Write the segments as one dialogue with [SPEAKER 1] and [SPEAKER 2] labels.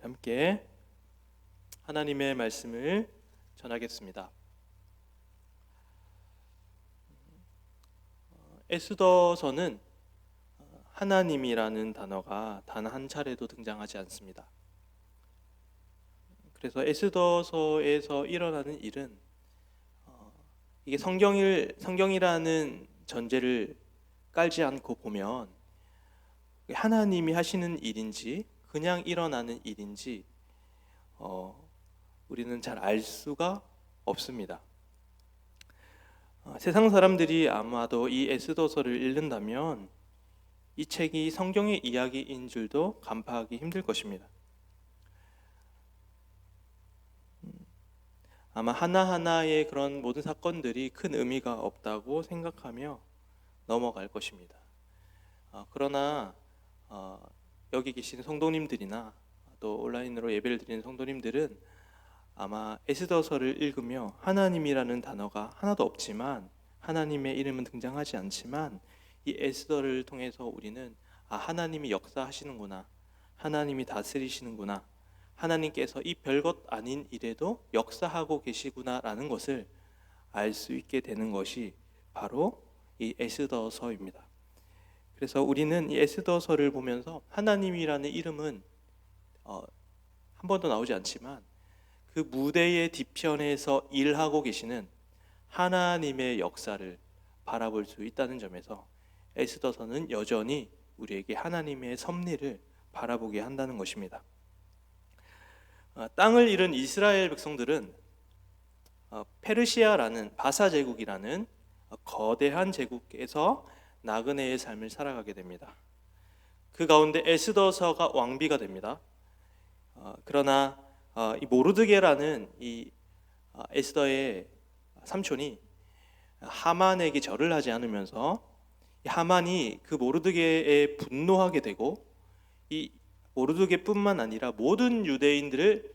[SPEAKER 1] 함께 하나님의 말씀을 전하겠습니다. 에스더서는 하나님이라는 단어가 단 한 차례도 등장하지 않습니다. 그래서 에스더서에서 일어나는 일은 이게 성경이라는 전제를 깔지 않고 보면 하나님이 하시는 일인지 그냥 일어나는 일인지 우리는 잘 알 수가 없습니다. 세상 사람들이 아마도 이 에스더서를 읽는다면 이 책이 성경의 이야기인 줄도 간파하기 힘들 것입니다. 아마 하나하나의 그런 모든 사건들이 큰 의미가 없다고 생각하며 넘어갈 것입니다. 그러나 여기 계신 성도님들이나 또 온라인으로 예배를 드리는 성도님들은 아마 에스더서를 읽으며 하나님이라는 단어가 하나도 없지만, 하나님의 이름은 등장하지 않지만, 이 에스더를 통해서 우리는 하나님이 역사하시는구나, 하나님이 다스리시는구나, 하나님께서 이 별것 아닌 일에도 역사하고 계시구나라는 것을 알 수 있게 되는 것이 바로 이 에스더서입니다. 그래서 우리는 이 에스더서를 보면서 하나님이라는 이름은 한 번도 나오지 않지만 그 무대의 뒤편에서 일하고 계시는 하나님의 역사를 바라볼 수 있다는 점에서 에스더서는 여전히 우리에게 하나님의 섭리를 바라보게 한다는 것입니다. 땅을 잃은 이스라엘 백성들은 페르시아라는 바사 제국이라는 거대한 제국에서 나그네의 삶을 살아가게 됩니다. 그 가운데 에스더서가 왕비가 됩니다. 그러나 이 모르드게라는 이 에스더의 삼촌이 하만에게 절을 하지 않으면서 하만이 그 모르드게에 분노하게 되고, 이 모르드게뿐만 아니라 모든 유대인들을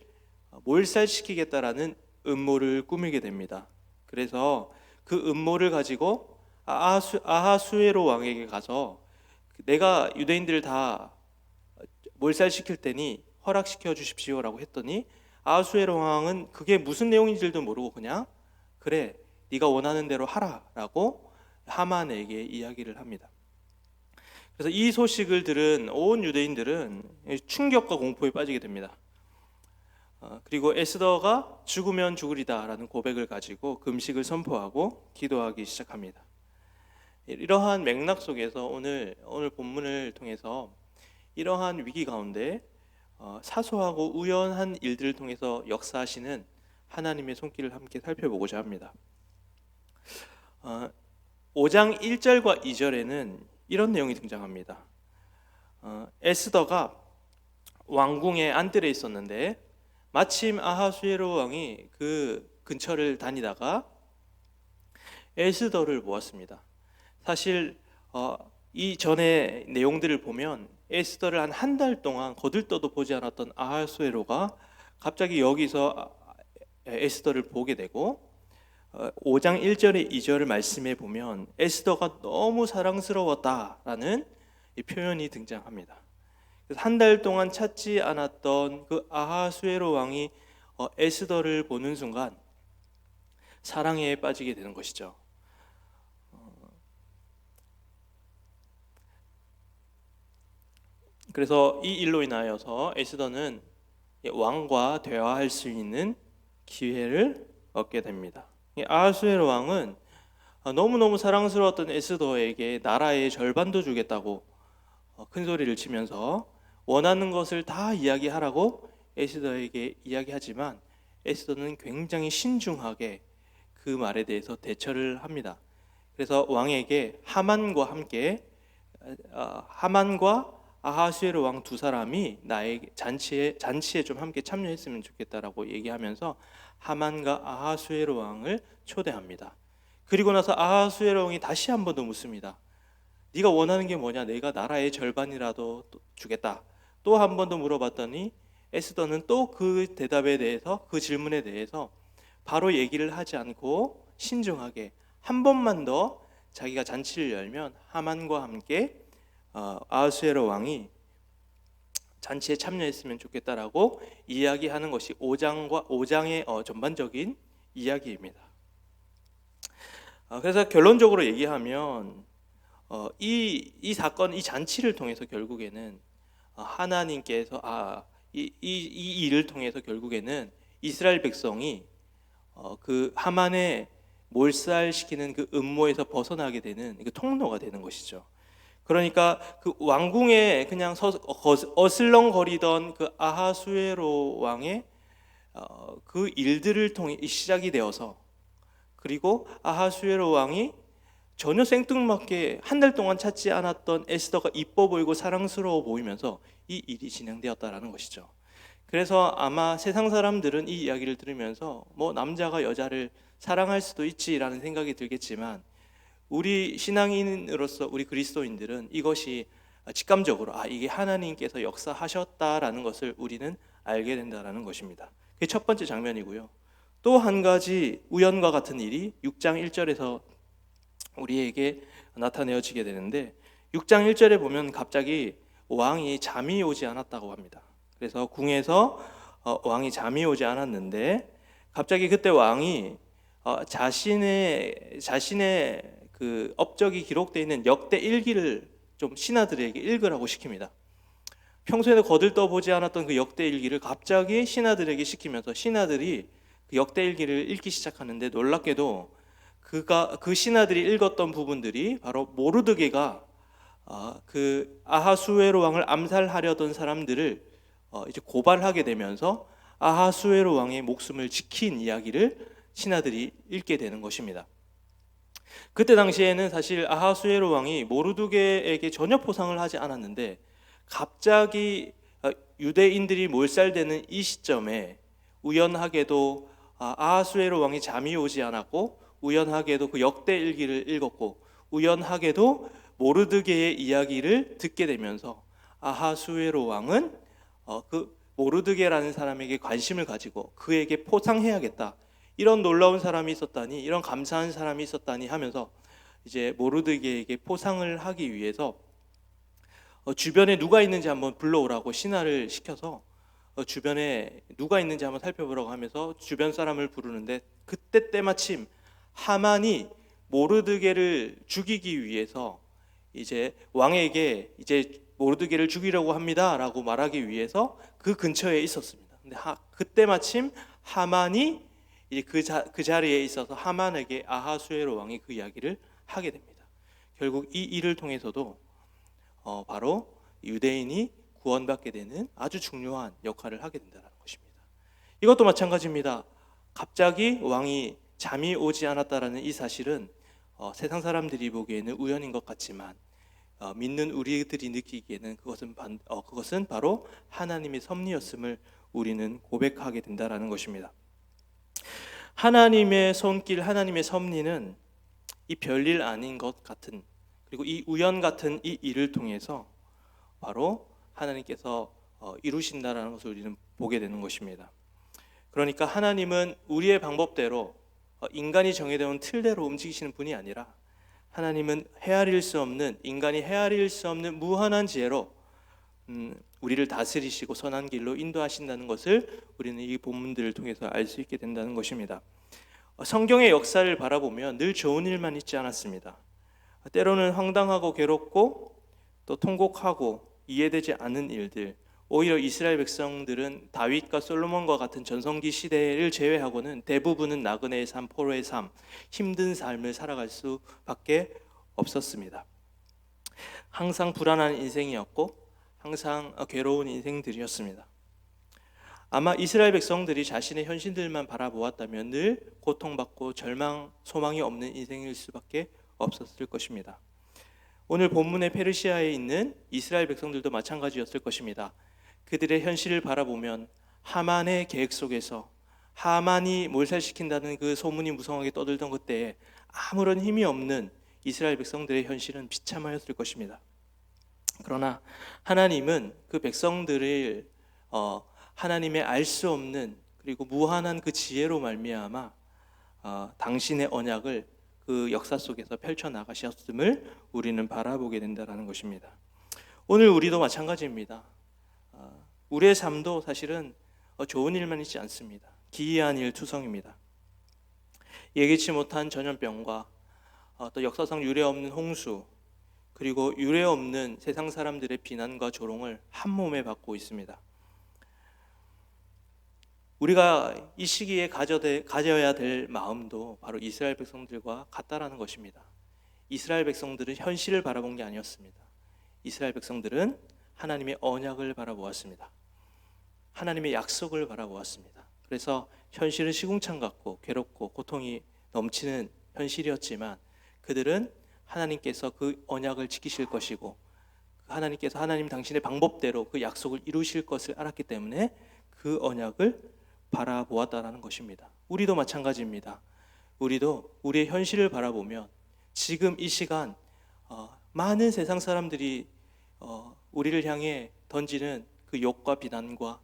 [SPEAKER 1] 몰살시키겠다라는 음모를 꾸미게 됩니다. 그래서 그 음모를 가지고 아하수에로 왕에게 가서 내가 유대인들을 다 몰살시킬 테니 허락시켜 주십시오라고 했더니 아하수에로 왕은 그게 무슨 내용인지도 모르고 그냥 그래 네가 원하는 대로 하라라고 하만에게 이야기를 합니다. 그래서 이 소식을 들은 온 유대인들은 충격과 공포에 빠지게 됩니다. 그리고 에스더가 죽으면 죽으리다라는 고백을 가지고 금식을 선포하고 기도하기 시작합니다. 이러한 맥락 속에서 오늘 본문을 통해서 이러한 위기 가운데 사소하고 우연한 일들을 통해서 역사하시는 하나님의 손길을 함께 살펴보고자 합니다. 5장 1절과 2절에는 이런 내용이 등장합니다. 에스더가 왕궁의 안뜰에 있었는데 마침 아하수에로 왕이 그 근처를 다니다가 에스더를 보았습니다. 사실 이 전의 내용들을 보면 에스더를 한 달 동안 거들떠도 보지 않았던 아하수에로가 갑자기 여기서 에스더를 보게 되고, 5장 1절에 2절을 말씀해 보면 에스더가 너무 사랑스러웠다라는 이 표현이 등장합니다. 한 달 동안 찾지 않았던 그 아하수에로 왕이 에스더를 보는 순간 사랑에 빠지게 되는 것이죠. 그래서 이 일로 인하여서 에스더는 왕과 대화할 수 있는 기회를 얻게 됩니다. 아하수에로 왕은 너무너무 사랑스러웠던 에스더에게 나라의 절반도 주겠다고 큰 소리를 치면서 원하는 것을 다 이야기하라고 에스더에게 이야기하지만 에스더는 굉장히 신중하게 그 말에 대해서 대처를 합니다. 그래서 왕에게 하만과 아하수에로 왕 두 사람이 나의 잔치에 좀 함께 참여했으면 좋겠다라고 얘기하면서 하만과 아하수에로 왕을 초대합니다. 그리고 나서 아하수에로 왕이 다시 한 번 더 묻습니다. 네가 원하는 게 뭐냐? 내가 나라의 절반이라도 주겠다. 또 한 번 더 물어봤더니 에스더는 또 그 대답에 대해서, 그 질문에 대해서 바로 얘기를 하지 않고 신중하게 한 번만 더 자기가 잔치를 열면 하만과 함께 아하수에로 왕이 잔치에 참여했으면 좋겠다라고 이야기하는 것이 5장의 전반적인 이야기입니다. 그래서 결론적으로 얘기하면 이 사건, 이 잔치를 통해서 결국에는 하나님께서 이 일을 통해서 결국에는 이스라엘 백성이 그 하만의 몰살시키는 그 음모에서 벗어나게 되는 그 통로가 되는 것이죠. 그러니까 그 왕궁에 그냥 어슬렁거리던 그 아하수에로 왕의 그 일들을 통해 시작이 되어서, 그리고 아하수에로 왕이 전혀 생뚱맞게 한 달 동안 찾지 않았던 에스더가 이뻐 보이고 사랑스러워 보이면서 이 일이 진행되었다라는 것이죠. 그래서 아마 세상 사람들은 이 이야기를 들으면서 뭐 남자가 여자를 사랑할 수도 있지라는 생각이 들겠지만, 우리 신앙인으로서 우리 그리스도인들은 이것이 직감적으로 이게 하나님께서 역사하셨다라는 것을 우리는 알게 된다라는 것입니다. 그게 첫 번째 장면이고요. 또 한 가지 우연과 같은 일이 6장 1절에서 우리에게 나타내어지게 되는데, 6장 1절에 보면 갑자기 왕이 잠이 오지 않았다고 합니다. 그래서 궁에서 왕이 잠이 오지 않았는데, 갑자기 그때 왕이 자신의 그 업적이 기록되어 있는 역대 일기를 좀 신하들에게 읽으라고 시킵니다. 평소에는 거들떠보지 않았던 그 역대 일기를 갑자기 신하들에게 시키면서 신하들이 그 역대 일기를 읽기 시작하는데, 놀랍게도 그 신하들이 읽었던 부분들이 바로 모르드게가 그 아하수에로 왕을 암살하려던 사람들을 이제 고발하게 되면서 아하수에로 왕의 목숨을 지킨 이야기를 신하들이 읽게 되는 것입니다. 그때 당시에는 사실 아하수에로 왕이 모르드게에게 전혀 포상을 하지 않았는데, 갑자기 유대인들이 몰살되는 이 시점에 우연하게도 아하수에로 왕이 잠이 오지 않았고, 우연하게도 그 역대 일기를 읽었고, 우연하게도 모르드게의 이야기를 듣게 되면서 아하수에로 왕은 그 모르드게라는 사람에게 관심을 가지고 그에게 포상해야겠다, 이런 놀라운 사람이 있었다니, 이런 감사한 사람이 있었다니 하면서 이제 모르드게에게 포상을 하기 위해서 주변에 누가 있는지 한번 불러오라고 신하를 시켜서 주변에 누가 있는지 한번 살펴보라고 하면서 주변 사람을 부르는데, 그때 때마침 하만이 모르드게를 죽이기 위해서 이제 왕에게 이제 모르드게를 죽이려고 합니다라고 말하기 위해서 그 근처에 있었습니다. 근데 그때 마침 하만이 그 자리에 있어서 하만에게 아하수에로 왕이 그 이야기를 하게 됩니다. 결국 이 일을 통해서도 바로 유대인이 구원받게 되는 아주 중요한 역할을 하게 된다는 것입니다. 이것도 마찬가지입니다. 갑자기 왕이 잠이 오지 않았다라는 이 사실은 세상 사람들이 보기에는 우연인 것 같지만, 믿는 우리들이 느끼기에는 그것은 바로 하나님의 섭리였음을 우리는 고백하게 된다라는 것입니다. 하나님의 손길, 하나님의 섭리는 이 별일 아닌 것 같은, 그리고 이 우연 같은 이 일을 통해서 바로 하나님께서 이루신다라는 것을 우리는 보게 되는 것입니다. 그러니까 하나님은 우리의 방법대로 인간이 정해놓은 틀대로 움직이시는 분이 아니라, 하나님은 인간이 헤아릴 수 없는 무한한 지혜로 우리를 다스리시고 선한 길로 인도하신다는 것을 우리는 이 본문들을 통해서 알 수 있게 된다는 것입니다. 성경의 역사를 바라보면 늘 좋은 일만 있지 않았습니다. 때로는 황당하고 괴롭고 또 통곡하고 이해되지 않은 일들, 오히려 이스라엘 백성들은 다윗과 솔로몬과 같은 전성기 시대를 제외하고는 대부분은 나그네의 삶, 포로의 삶, 힘든 삶을 살아갈 수밖에 없었습니다. 항상 불안한 인생이었고 항상 괴로운 인생들이었습니다. 아마 이스라엘 백성들이 자신의 현실들만 바라보았다면 늘 고통받고 절망, 소망이 없는 인생일 수밖에 없었을 것입니다. 오늘 본문의 페르시아에 있는 이스라엘 백성들도 마찬가지였을 것입니다. 그들의 현실을 바라보면 하만의 계획 속에서 하만이 몰살시킨다는 그 소문이 무성하게 떠들던 그때에 아무런 힘이 없는 이스라엘 백성들의 현실은 비참하였을 것입니다. 그러나 하나님은 그 백성들을 하나님의 알 수 없는 그리고 무한한 그 지혜로 말미암아 당신의 언약을 그 역사 속에서 펼쳐나가셨음을 우리는 바라보게 된다는 것입니다. 오늘 우리도 마찬가지입니다. 우리의 삶도 사실은 좋은 일만 있지 않습니다. 기이한 일 투성입니다. 예기치 못한 전염병과 또 역사상 유례 없는 홍수, 그리고 유례 없는 세상 사람들의 비난과 조롱을 한 몸에 받고 있습니다. 우리가 이 시기에 가져야 될 마음도 바로 이스라엘 백성들과 같다라는 것입니다. 이스라엘 백성들은 현실을 바라본 게 아니었습니다. 이스라엘 백성들은 하나님의 언약을 바라보았습니다. 하나님의 약속을 바라보았습니다. 그래서 현실은 시궁창 같고 괴롭고 고통이 넘치는 현실이었지만 그들은 하나님께서 그 언약을 지키실 것이고 하나님께서 하나님 당신의 방법대로 그 약속을 이루실 것을 알았기 때문에 그 언약을 바라보았다라는 것입니다. 우리도 마찬가지입니다. 우리도 우리의 현실을 바라보면 지금 이 시간 많은 세상 사람들이 우리를 향해 던지는 그 욕과 비난과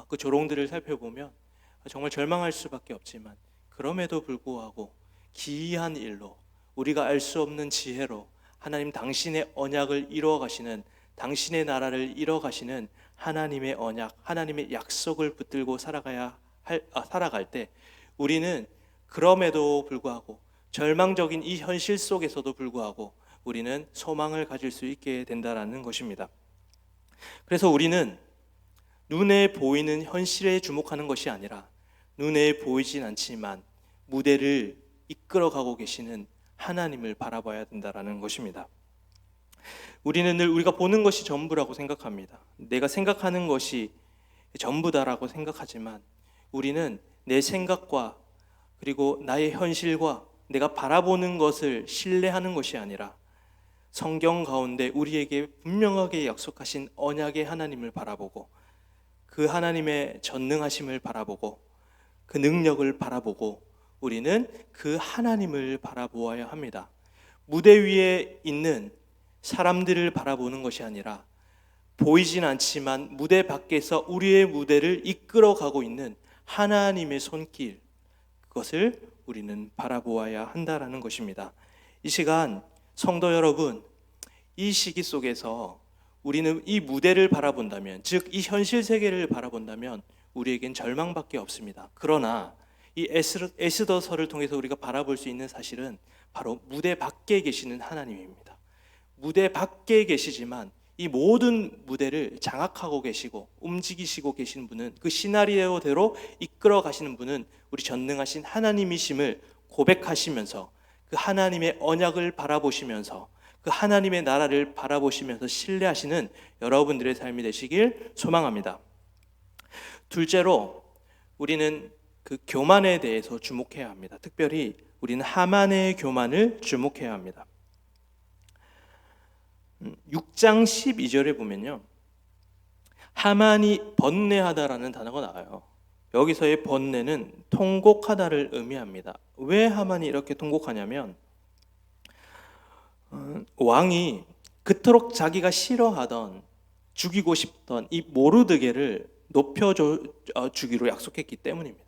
[SPEAKER 1] 그 조롱들을 살펴보면 정말 절망할 수밖에 없지만 그럼에도 불구하고 기이한 일로 우리가 알 수 없는 지혜로 하나님 당신의 언약을 이루어 가시는 당신의 나라를 이루어 가시는 하나님의 언약, 하나님의 약속을 붙들고 살아갈 때 우리는 그럼에도 불구하고 절망적인 이 현실 속에서도 불구하고 우리는 소망을 가질 수 있게 된다라는 것입니다. 그래서 우리는 눈에 보이는 현실에 주목하는 것이 아니라 눈에 보이진 않지만 무대를 이끌어가고 계시는 하나님을 바라봐야 된다라는 것입니다. 우리는 늘 우리가 보는 것이 전부라고 생각합니다. 내가 생각하는 것이 전부다라고 생각하지만 우리는 내 생각과 그리고 나의 현실과 내가 바라보는 것을 신뢰하는 것이 아니라 성경 가운데 우리에게 분명하게 약속하신 언약의 하나님을 바라보고 그 하나님의 전능하심을 바라보고 그 능력을 바라보고 우리는 그 하나님을 바라보아야 합니다. 무대 위에 있는 사람들을 바라보는 것이 아니라 보이진 않지만 무대 밖에서 우리의 무대를 이끌어가고 있는 하나님의 손길, 그것을 우리는 바라보아야 한다라는 것입니다. 이 시간 성도 여러분, 이 시기 속에서 우리는 이 무대를 바라본다면, 즉 이 현실 세계를 바라본다면 우리에겐 절망밖에 없습니다. 그러나 이 에스더서를 통해서 우리가 바라볼 수 있는 사실은 바로 무대 밖에 계시는 하나님입니다. 무대 밖에 계시지만 이 모든 무대를 장악하고 계시고 움직이시고 계신 분은, 그 시나리오대로 이끌어 가시는 분은 우리 전능하신 하나님이심을 고백하시면서 그 하나님의 언약을 바라보시면서 그 하나님의 나라를 바라보시면서 신뢰하시는 여러분들의 삶이 되시길 소망합니다. 둘째로 우리는 그 교만에 대해서 주목해야 합니다. 특별히 우리는 하만의 교만을 주목해야 합니다. 6장 12절에 보면요, 하만이 번뇌하다라는 단어가 나와요. 여기서의 번뇌는 통곡하다를 의미합니다. 왜 하만이 이렇게 통곡하냐면 왕이 그토록 자기가 싫어하던, 죽이고 싶던 이 모르드게를 높여주기로 약속했기 때문입니다.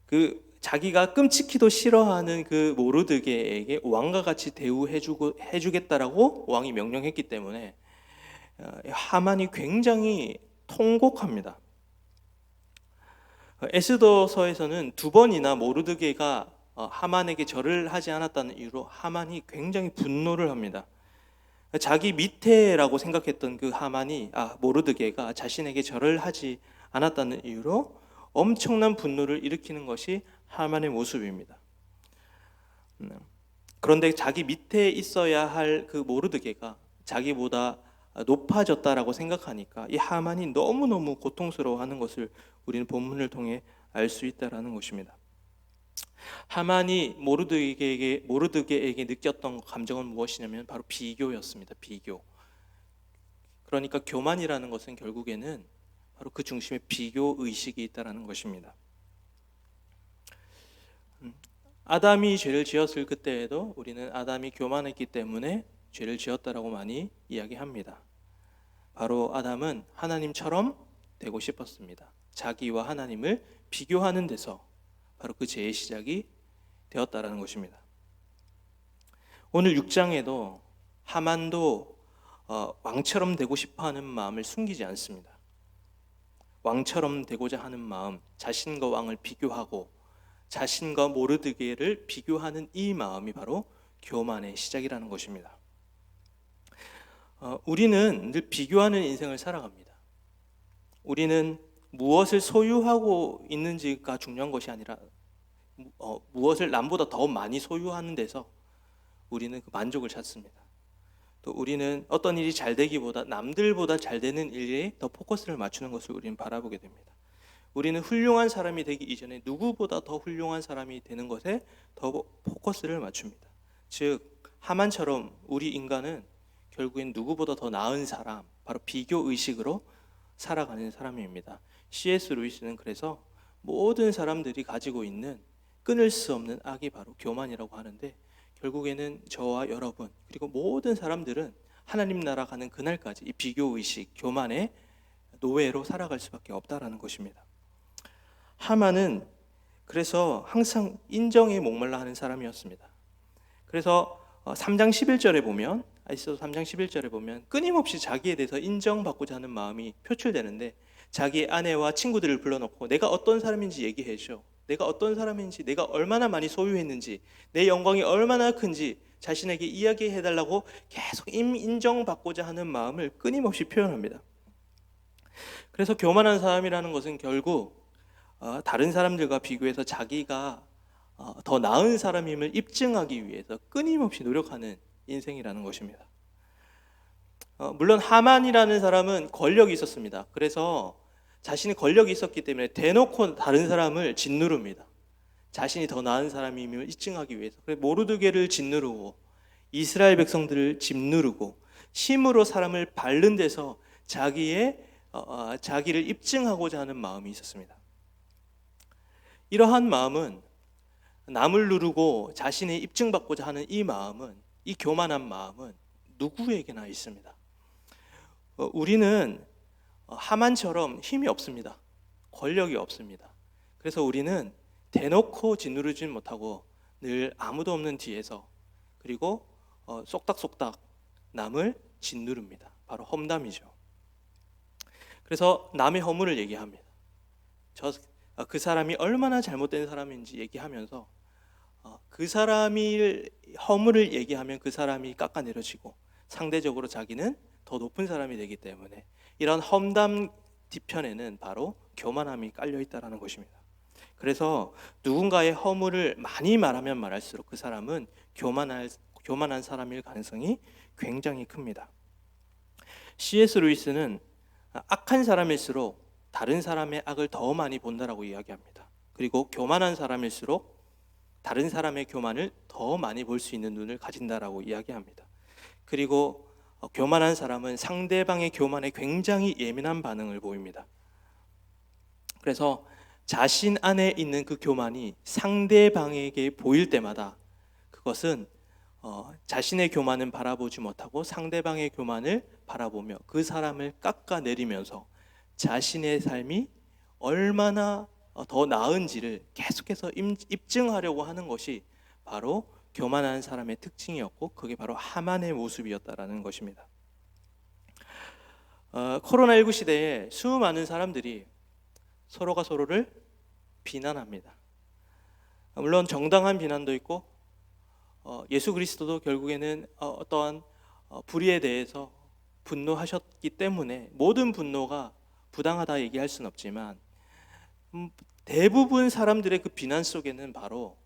[SPEAKER 1] 그 자기가 끔찍히도 싫어하는 그 모르드게에게 왕과 같이 해주겠다라고 왕이 명령했기 때문에 하만이 굉장히 통곡합니다. 에스더서에서는 2번이나 모르드게가 하만에게 절을 하지 않았다는 이유로 하만이 굉장히 분노를 합니다. 자기 밑에라고 생각했던 그 하만이, 모르드게가 자신에게 절을 하지 않았다는 이유로 엄청난 분노를 일으키는 것이 하만의 모습입니다. 그런데 자기 밑에 있어야 할 그 모르드게가 자기보다 높아졌다라고 생각하니까 이 하만이 너무너무 고통스러워하는 것을 우리는 본문을 통해 알 수 있다라는 것입니다. 하만이 모르드게에게 느꼈던 감정은 무엇이냐면 바로 비교였습니다. 비교. 그러니까 교만이라는 것은 결국에는 바로 그 중심에 비교 의식이 있다라는 것입니다. 아담이 죄를 지었을 그때에도 우리는 아담이 교만했기 때문에 죄를 지었다라고 많이 이야기합니다. 바로 아담은 하나님처럼 되고 싶었습니다. 자기와 하나님을 비교하는 데서 바로 그 죄의 시작이 되었다라는 것입니다. 오늘 6장에도 하만도 왕처럼 되고 싶어하는 마음을 숨기지 않습니다. 왕처럼 되고자 하는 마음, 자신과 왕을 비교하고 자신과 모르드게를 비교하는 이 마음이 바로 교만의 시작이라는 것입니다. 우리는 늘 비교하는 인생을 살아갑니다. 우리는 무엇을 소유하고 있는지가 중요한 것이 아니라 무엇을 남보다 더 많이 소유하는 데서 우리는 그 만족을 찾습니다. 또 우리는 어떤 일이 잘 되기보다 남들보다 잘 되는 일에 더 포커스를 맞추는 것을 우리는 바라보게 됩니다. 우리는 훌륭한 사람이 되기 이전에 누구보다 더 훌륭한 사람이 되는 것에 더 포커스를 맞춥니다. 즉 하만처럼 우리 인간은 결국엔 누구보다 더 나은 사람, 바로 비교 의식으로 살아가는 사람입니다. C.S. 루이스는 그래서 모든 사람들이 가지고 있는 끊을 수 없는 악이 바로 교만이라고 하는데, 결국에는 저와 여러분 그리고 모든 사람들은 하나님 나라 가는 그날까지 이 비교의식, 교만의 노예로 살아갈 수밖에 없다라는 것입니다. 하만은 그래서 항상 인정에 목말라 하는 사람이었습니다. 그래서 3장 11절에 보면, 아이스도 3장 11절에 보면 끊임없이 자기에 대해서 인정받고자 하는 마음이 표출되는데, 자기의 아내와 친구들을 불러놓고 내가 어떤 사람인지 얘기해줘, 내가 어떤 사람인지, 내가 얼마나 많이 소유했는지, 내 영광이 얼마나 큰지 자신에게 이야기해달라고 계속 인정받고자 하는 마음을 끊임없이 표현합니다. 그래서 교만한 사람이라는 것은 결국 다른 사람들과 비교해서 자기가 더 나은 사람임을 입증하기 위해서 끊임없이 노력하는 인생이라는 것입니다. 물론 하만이라는 사람은 권력이 있었습니다. 그래서 자신이 권력이 있었기 때문에 대놓고 다른 사람을 짓누릅니다. 자신이 더 나은 사람임을 입증하기 위해서. 그래서 모르드게를 짓누르고 이스라엘 백성들을 짓누르고 힘으로 사람을 밟는 데서 자기를 입증하고자 하는 마음이 있었습니다. 이러한 마음은, 남을 누르고 자신이 입증받고자 하는 이 마음은, 이 교만한 마음은 누구에게나 있습니다. 우리는 하만처럼 힘이 없습니다. 권력이 없습니다. 그래서 우리는 대놓고 짓누르지 못하고 늘 아무도 없는 뒤에서, 그리고 쏙닥쏙닥 남을 짓누릅니다. 바로 험담이죠. 그래서 남의 허물을 얘기합니다. 그 사람이 얼마나 잘못된 사람인지 얘기하면서 그 사람이 허물을 얘기하면 그 사람이 깎아내려지고 상대적으로 자기는 더 높은 사람이 되기 때문에 이런 험담 뒤편에는 바로 교만함이 깔려있다는 것입니다. 그래서 누군가의 허물을 많이 말하면 말할수록 그 사람은 교만한 사람일 가능성이 굉장히 큽니다. C.S. 루이스는 악한 사람일수록 다른 사람의 악을 더 많이 본다라고 이야기합니다. 그리고 교만한 사람일수록 다른 사람의 교만을 더 많이 볼 수 있는 눈을 가진다라고 이야기합니다. 그리고 교만한 사람은 상대방의 교만에 굉장히 예민한 반응을 보입니다. 그래서 자신 안에 있는 그 교만이 상대방에게 보일 때마다 그것은 자신의 교만은 바라보지 못하고 상대방의 교만을 바라보며 그 사람을 깎아내리면서 자신의 삶이 얼마나 더 나은지를 계속해서 입증하려고 하는 것이 바로 교만한 사람의 특징이었고, 그게 바로 하만의 모습이었다라는 것입니다. 코로나19 시대에 수많은 사람들이 서로가 서로를 비난합니다. 물론 정당한 비난도 있고, 예수 그리스도도 결국에는 어떠한 불의에 대해서 분노하셨기 때문에 모든 분노가 부당하다 얘기할 수는 없지만, 대부분 사람들의 그 비난 속에는 바로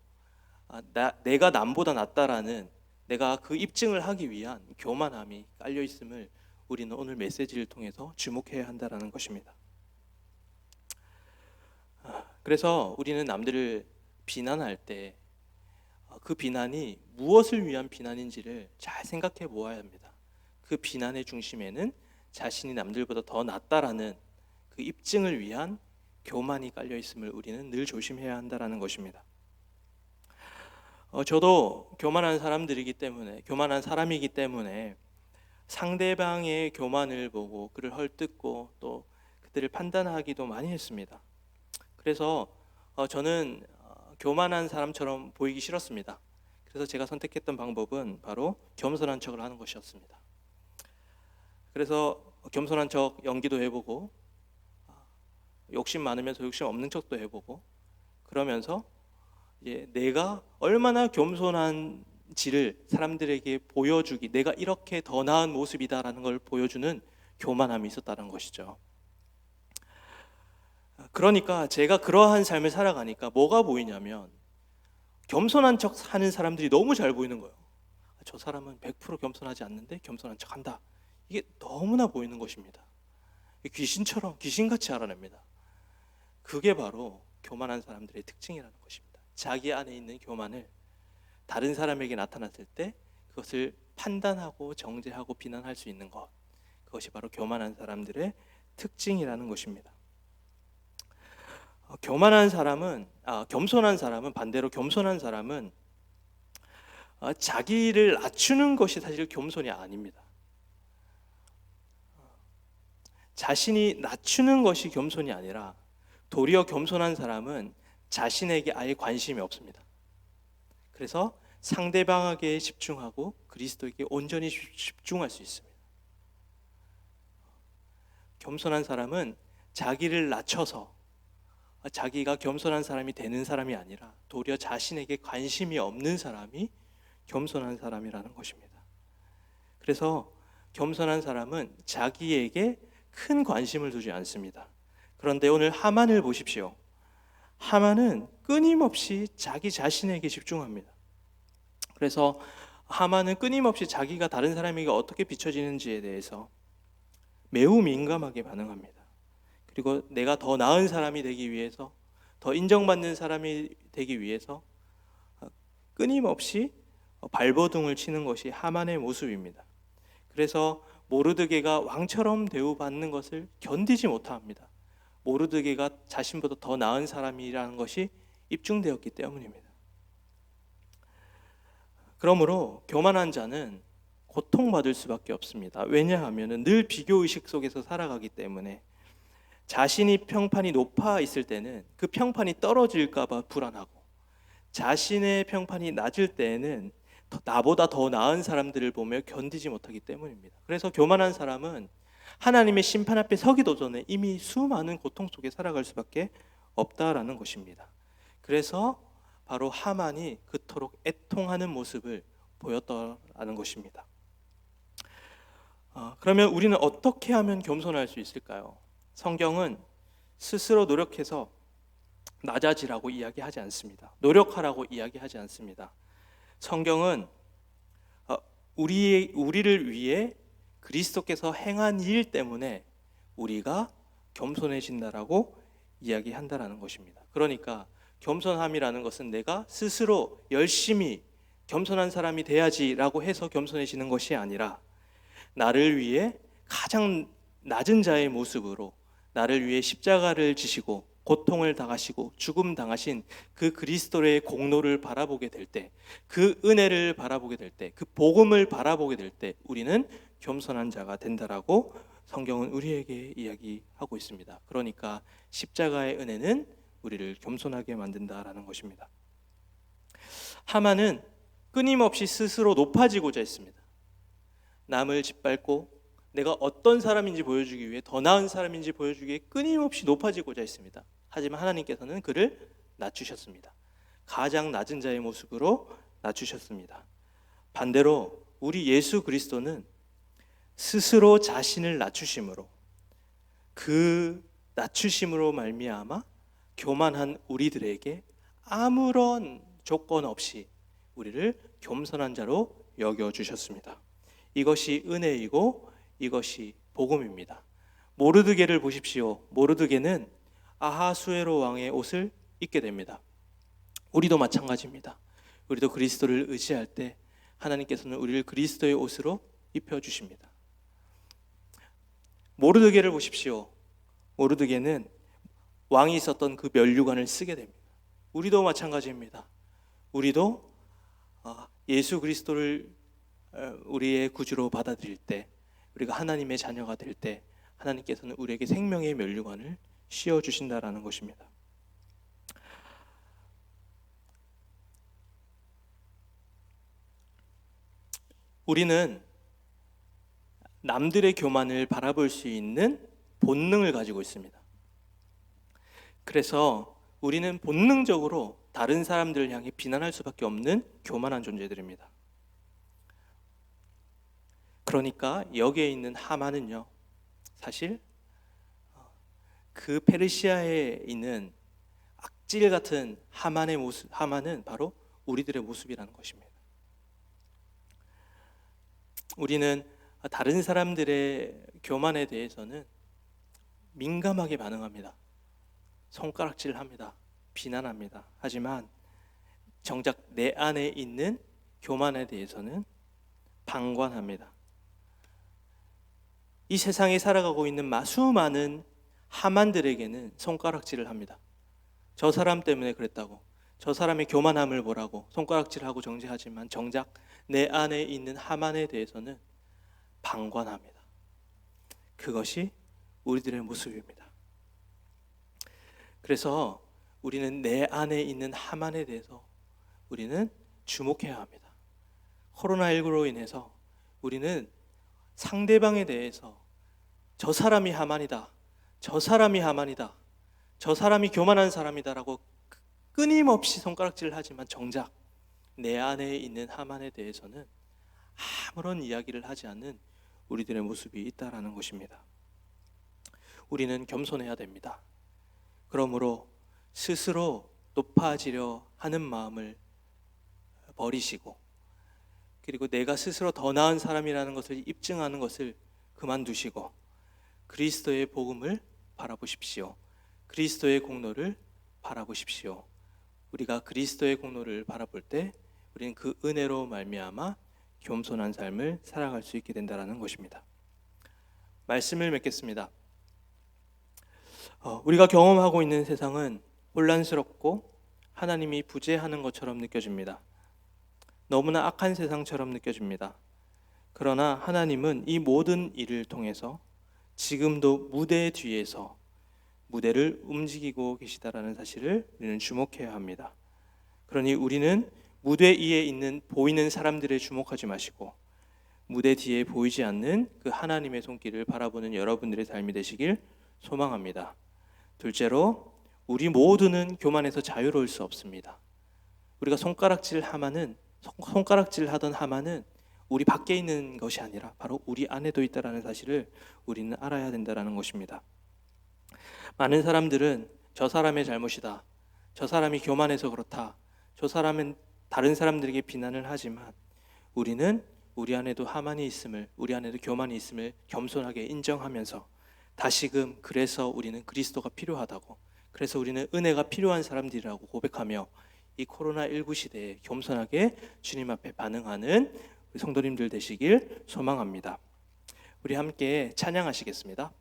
[SPEAKER 1] 내가 남보다 낫다라는, 내가 그 입증을 하기 위한 교만함이 깔려 있음을 우리는 오늘 메시지를 통해서 주목해야 한다는 것입니다. 그래서 우리는 남들을 비난할 때 그 비난이 무엇을 위한 비난인지를 잘 생각해 보아야 합니다. 그 비난의 중심에는 자신이 남들보다 더 낫다라는 그 입증을 위한 교만이 깔려 있음을 우리는 늘 조심해야 한다는 것입니다. 저도 교만한 사람이기 때문에 상대방의 교만을 보고 그를 헐뜯고 또 그들을 판단하기도 많이 했습니다. 그래서 저는 교만한 사람처럼 보이기 싫었습니다. 그래서 제가 선택했던 방법은 바로 겸손한 척을 하는 것이었습니다. 그래서 겸손한 척 연기도 해보고 욕심 많으면서 욕심 없는 척도 해보고 그러면서 이제 내가 얼마나 겸손한지를 사람들에게 보여주기, 내가 이렇게 더 나은 모습이다라는 걸 보여주는 교만함이 있었다는 것이죠. 그러니까 제가 그러한 삶을 살아가니까 뭐가 보이냐면 겸손한 척 사는 사람들이 너무 잘 보이는 거예요. 저 사람은 100% 겸손하지 않는데 겸손한 척 한다. 이게 너무나 보이는 것입니다. 귀신처럼 귀신같이 알아냅니다. 그게 바로 교만한 사람들의 특징이라는 것입니다. 자기 안에 있는 교만을 다른 사람에게 나타났을 때 그것을 판단하고 정죄하고 비난할 수 있는 것, 그것이 바로 교만한 사람들의 특징이라는 것입니다. 겸손한 사람은 반대로 겸손한 사람은 자기를 낮추는 것이 사실 겸손이 아닙니다. 자신이 낮추는 것이 겸손이 아니라 도리어 겸손한 사람은 자신에게 아예 관심이 없습니다. 그래서 상대방에게 집중하고 그리스도에게 온전히 집중할 수 있습니다. 겸손한 사람은 자기를 낮춰서 자기가 겸손한 사람이 되는 사람이 아니라 도리어 자신에게 관심이 없는 사람이 겸손한 사람이라는 것입니다. 그래서 겸손한 사람은 자기에게 큰 관심을 두지 않습니다. 그런데 오늘 하만을 보십시오. 하만은 끊임없이 자기 자신에게 집중합니다. 그래서 하만은 끊임없이 자기가 다른 사람에게 어떻게 비춰지는지에 대해서 매우 민감하게 반응합니다. 그리고 내가 더 나은 사람이 되기 위해서, 더 인정받는 사람이 되기 위해서 끊임없이 발버둥을 치는 것이 하만의 모습입니다. 그래서 모르드게가 왕처럼 대우받는 것을 견디지 못합니다. 모르드게가 자신보다 더 나은 사람이라는 것이 입증되었기 때문입니다. 그러므로 교만한 자는 고통받을 수밖에 없습니다. 왜냐하면 늘 비교의식 속에서 살아가기 때문에 자신이 평판이 높아 있을 때는 그 평판이 떨어질까 봐 불안하고, 자신의 평판이 낮을 때에는 나보다 더 나은 사람들을 보며 견디지 못하기 때문입니다. 그래서 교만한 사람은 하나님의 심판 앞에 서기도 전에 이미 수많은 고통 속에 살아갈 수밖에 없다라는 것입니다. 그래서 바로 하만이 그토록 애통하는 모습을 보였다라는 것입니다. 그러면 우리는 어떻게 하면 겸손할 수 있을까요? 성경은 스스로 노력해서 낮아지라고 이야기하지 않습니다. 노력하라고 이야기하지 않습니다. 성경은 우리를 위해 그리스도께서 행한 일 때문에 우리가 겸손해진다라고 이야기한다라는 것입니다. 그러니까 겸손함이라는 것은 내가 스스로 열심히 겸손한 사람이 돼야지라고 해서 겸손해지는 것이 아니라 나를 위해 가장 낮은 자의 모습으로 나를 위해 십자가를 지시고 고통을 당하시고 죽음 당하신 그 그리스도의 공로를 바라보게 될 때, 그 은혜를 바라보게 될 때, 그 복음을 바라보게 될 때 우리는 겸손한 자가 된다라고 성경은 우리에게 이야기하고 있습니다. 그러니까 십자가의 은혜는 우리를 겸손하게 만든다라는 것입니다. 하만은 끊임없이 스스로 높아지고자 했습니다. 남을 짓밟고 내가 어떤 사람인지 보여주기 위해, 더 나은 사람인지 보여주기 위해 끊임없이 높아지고자 했습니다. 하지만 하나님께서는 그를 낮추셨습니다. 가장 낮은 자의 모습으로 낮추셨습니다. 반대로 우리 예수 그리스도는 스스로 자신을 낮추심으로, 그 낮추심으로 말미암아 교만한 우리들에게 아무런 조건 없이 우리를 겸손한 자로 여겨주셨습니다. 이것이 은혜이고 이것이 복음입니다. 모르드게를 보십시오. 모르드게는 아하수에로 왕의 옷을 입게 됩니다. 우리도 마찬가지입니다. 우리도 그리스도를 의지할 때 하나님께서는 우리를 그리스도의 옷으로 입혀주십니다. 모르드게를 보십시오. 모르드게는 왕이 있었던 그 면류관을 쓰게 됩니다. 우리도 마찬가지입니다. 우리도 예수 그리스도를 우리의 구주로 받아들일 때, 우리가 하나님의 자녀가 될 때 하나님께서는 우리에게 생명의 면류관을 씌워주신다라는 것입니다. 우리는 남들의 교만을 바라볼 수 있는 본능을 가지고 있습니다. 그래서 우리는 본능적으로 다른 사람들을 향해 비난할 수밖에 없는 교만한 존재들입니다. 그러니까 여기에 있는 하만은요, 사실 그 페르시아에 있는 악질 같은 하만의 모습, 하만은 바로 우리들의 모습이라는 것입니다. 우리는 다른 사람들의 교만에 대해서는 민감하게 반응합니다. 손가락질합니다. 비난합니다. 하지만 정작 내 안에 있는 교만에 대해서는 방관합니다. 이 세상에 살아가고 있는 수많은 하만들에게는 손가락질을 합니다. 저 사람 때문에 그랬다고, 저 사람의 교만함을 보라고 손가락질하고 정죄하지만 정작 내 안에 있는 하만에 대해서는 방관합니다. 그것이 우리들의 모습입니다. 그래서 우리는 내 안에 있는 하만에 대해서 우리는 주목해야 합니다. 코로나19로 인해서 우리는 상대방에 대해서 저 사람이 하만이다, 저 사람이 하만이다, 저 사람이 교만한 사람이다라고 끊임없이 손가락질을 하지만 정작 내 안에 있는 하만에 대해서는 아무런 이야기를 하지 않는 우리들의 모습이 있다라는 것입니다. 우리는 겸손해야 됩니다. 그러므로 스스로 높아지려 하는 마음을 버리시고, 그리고 내가 스스로 더 나은 사람이라는 것을 입증하는 것을 그만두시고 그리스도의 복음을 바라보십시오. 그리스도의 공로를 바라보십시오. 우리가 그리스도의 공로를 바라볼 때 우리는 그 은혜로 말미암아 겸손한 삶을 살아갈 수 있게 된다는 것입니다. 말씀을 맺겠습니다. 우리가 경험하고 있는 세상은 혼란스럽고 하나님이 부재하는 것처럼 느껴집니다. 너무나 악한 세상처럼 느껴집니다. 그러나 하나님은 이 모든 일을 통해서 지금도 무대 뒤에서 무대를 움직이고 계시다라는 사실을 우리는 주목해야 합니다. 그러니 우리는 무대 위에 있는 보이는 사람들에 주목하지 마시고 무대 뒤에 보이지 않는 그 하나님의 손길을 바라보는 여러분들의 삶이 되시길 소망합니다. 둘째로, 우리 모두는 교만에서 자유로울 수 없습니다. 우리가 손가락질 하던 하만은 우리 밖에 있는 것이 아니라 바로 우리 안에도 있다라는 사실을 우리는 알아야 된다는 것입니다. 많은 사람들은 저 사람의 잘못이다, 저 사람이 교만해서 그렇다, 저 사람은 다른 사람들에게 비난을 하지만 우리는 우리 안에도 하만이 있음을, 우리 안에도 교만이 있음을 겸손하게 인정하면서 다시금 그래서 우리는 그리스도가 필요하다고, 그래서 우리는 은혜가 필요한 사람들이라고 고백하며 이 코로나19 시대에 겸손하게 주님 앞에 반응하는 우리 성도님들 되시길 소망합니다. 우리 함께 찬양하시겠습니다.